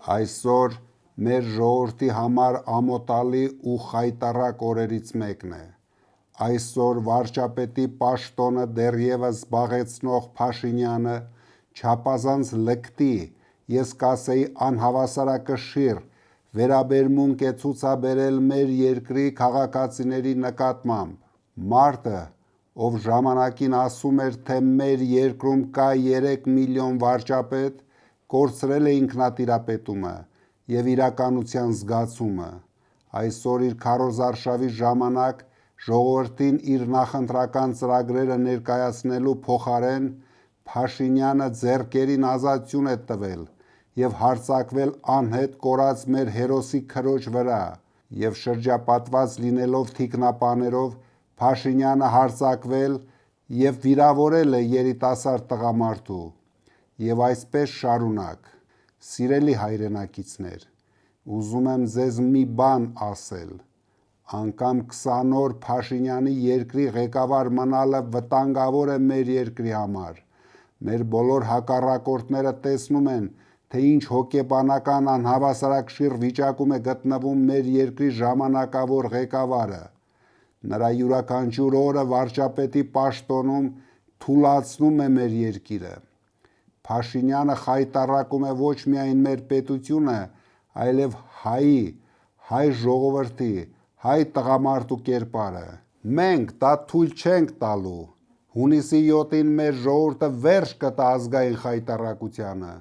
Այսօր մեր ժողովրդի համար ամոթալի ու խայտառակ օրերից մեկն է։ Այսօր վարչապետի պաշտոնը դեռևս զբաղեցնող Փաշինյանը չափազանց լկտի, ես կասեի անհավասարակշիռ վերաբերմունք է ցուցաբերել մեր երկրի քաղաքացիների նկատմամբ։ Մարդը, ով ժամանակին ասում էր, թե մեր երկրում կա 3 միլիոն վարչապետ, կորցրել է ինքնատիրապետումը և իրականության զգացումը։ Այսօր իր քարոզարշավի ժամանակ ժողովրդին իր նախընտրական ծրագրերը ներկայացնելու փոխարեն Փաշինյանը ձեռքերին ազատություն է տվել և հարձակվել անհետ կորած մեր հերոսի քրոջ վրա, և շրջապատված լինելով թիկնապաներով Փաշինյանը հարձակվել և վիրավորել է երիտասարդ տղամարդու։ Եվ այսպես շարունակ։ Սիրելի հայրենակիցներ, ուզում եմ ձեզ մի բան ասել. անգամ 20 օր Փաշինյանի երկրի ղեկավար մնալը վտանգավոր է մեր երկրի համար։ Մեր բոլոր հակառակորդները տեսնում են, թե ինչ հոգեբանական անհավասարակշիռ վիճակում է գտնվում մեր երկրի ժամանակավոր ղեկավարը։ Նրա յուրաքանչյուր օրը վարչապետի պաշտոնում թուլացնում է մեր երկիրը։ Փաշինյանը խայտառակում է ոչ միայն մեր պետությունը, այլև հայ ժողովրդի, հայ տղամարդու կերպարը։ Մենք դա թույլ չենք տալու։ Հունիսի 7-ին մեր ժողովուրդը վերջ կտա ազգային խայտառակությանը։